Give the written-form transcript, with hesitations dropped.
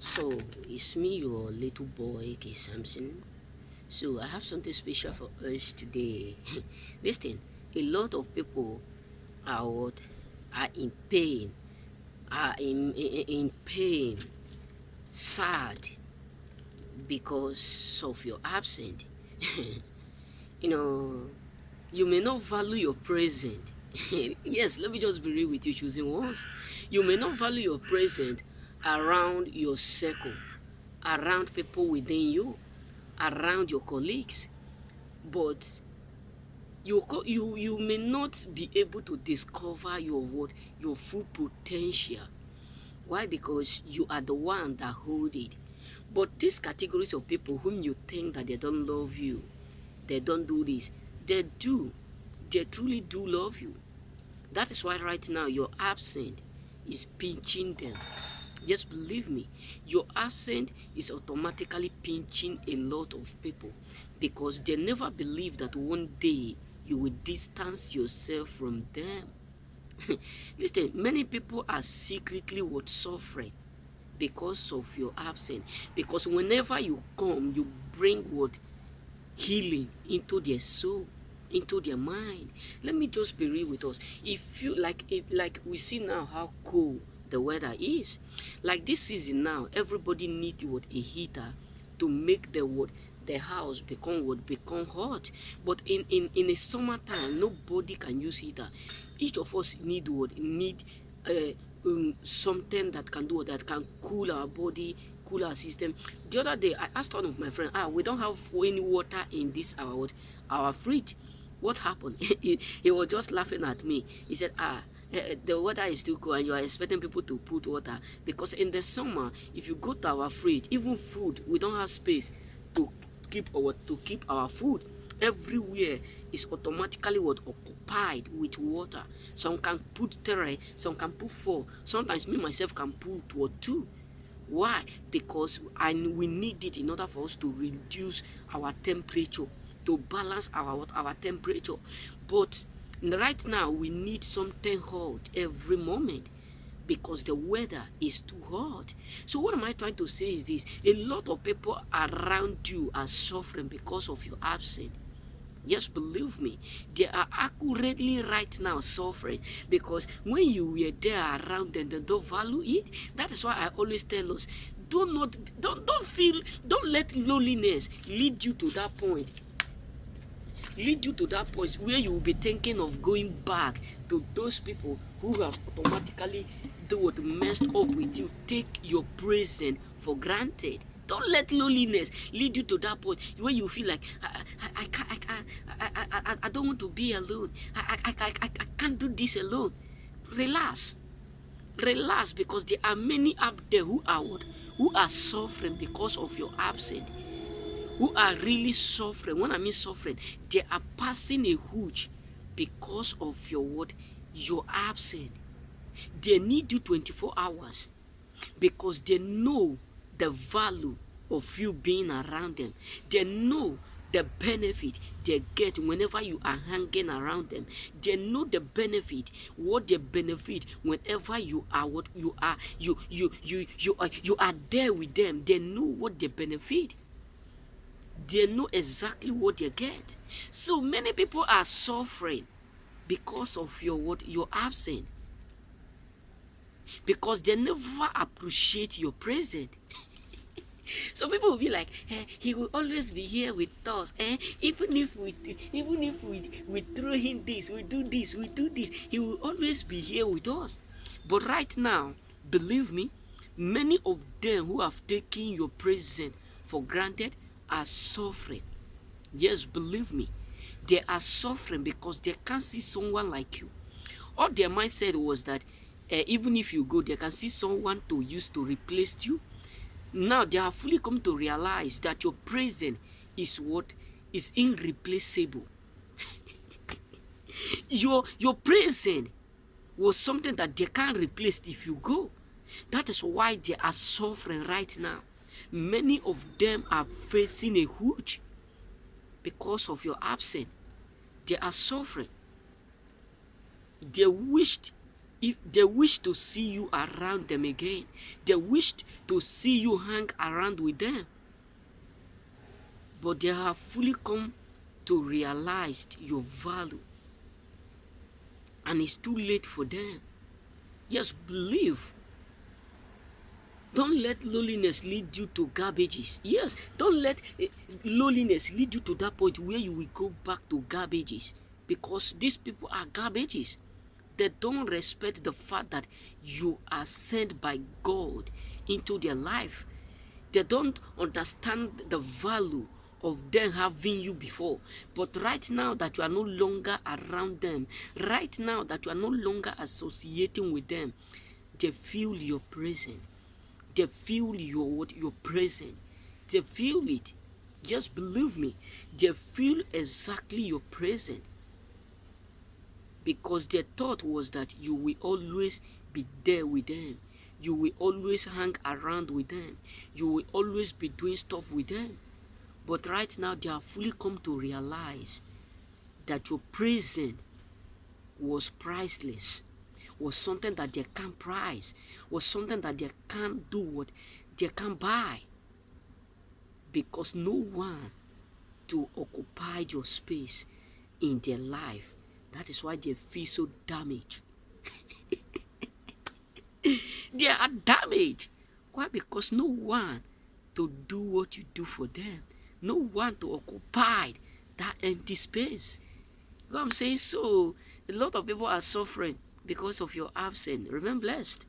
So it's me, your little boy, K. Samson. So I have something special for us today. Listen, a lot of people are what are in pain, are in pain, sad because of your absence. you know, you may not value your present. Yes, let me just be real with you, choosing ones. You may not value your present around your circle, around people within you, around your colleagues, but you may not be able to discover your full potential. Why? Because you are the one that hold it. But these categories of people whom you think that they don't love you, they don't do this, they do. They truly do love you. That is why right now your absent is pinching them. Just believe me, your accent is automatically pinching a lot of people because they never believe that one day you will distance yourself from them. Listen, many people are secretly what suffering because of your absence. Because whenever you come, you bring what healing into their soul, into their mind. Let me just be real with us. If you like we see now how cool the weather is. Like this season now, everybody needs what a heater to make the house become hot. But in a summertime, nobody can use heater. Each of us need uh, something that can do that can cool our body, cool our system. The other day I asked one of my friends, we don't have any water in this our fridge. What happened? He was just laughing at me. He said, the water is still cold and you are expecting people to put water, because in the summer if you go to our fridge, even food, we don't have space to keep our food. Everywhere is automatically occupied with water. Some can put 3, some can put 4, sometimes me myself can put 2. Why? Because we need it in order for us to reduce our temperature, to balance our temperature. But right now we need something hot every moment because the weather is too hot. So what am I trying to say is this: a lot of people around you are suffering because of your absence. Just believe me, they are accurately right now suffering because when you were there around them, they don't value it. That is why I always tell us, don't let loneliness lead you to that point. Lead you to that point where you will be thinking of going back to those people who have automatically do what messed up with you, take your present for granted. Don't let loneliness lead you to that point where you feel like I don't want to be alone. I can't do this alone. Relax. Relax, because there are many up there who are suffering because of your absence, who are really suffering. When I mean suffering, they are passing a huge because of your absence. They need you 24 hours because they know the value of you being around them. They know the benefit they get whenever you are hanging around them. They know the benefit, what they benefit whenever you are you are there with them. They know what they benefit. They know exactly what they get. So many people are suffering because of your absence, because they never appreciate your presence. Some people will be like, he will always be here with us. Even if we throw him this, we do this, he will always be here with us. But right now, believe me, many of them who have taken your presence for granted are suffering. Yes, believe me, they are suffering because they can't see someone like you. All their mindset was that even if you go, they can see someone to use to replace you. Now they have fully come to realize that your presence is what is irreplaceable. Your presence was something that they can't replace if you go. That is why they are suffering right now. Many of them are facing a huge because of your absence. They are suffering. They wished If they wish to see you around them again, they wished to see you hang around with them, but they have fully come to realize your value, and it's too late for them. Yes, believe. Don't let loneliness lead you to garbages. Yes, don't let loneliness lead you to that point where you will go back to garbages, because these people are garbages. They don't respect the fact that you are sent by God into their life. They don't understand the value of them having you before. But right now that you are no longer around them, right now that you are no longer associating with them, they feel your presence. They feel your presence. They feel it. Just believe me. They feel exactly your presence. Because their thought was that you will always be there with them. You will always hang around with them. You will always be doing stuff with them. But right now, they have fully come to realize that your presence was priceless, was something that they can't price, was something that they can't do what they can't buy. Because no one to occupy your space in their life. That is why they feel so damaged. They are damaged. Why? Because no one to do what you do for them. No one to occupy that empty space. You know what I'm saying? So, a lot of people are suffering because of your absence. Remain blessed.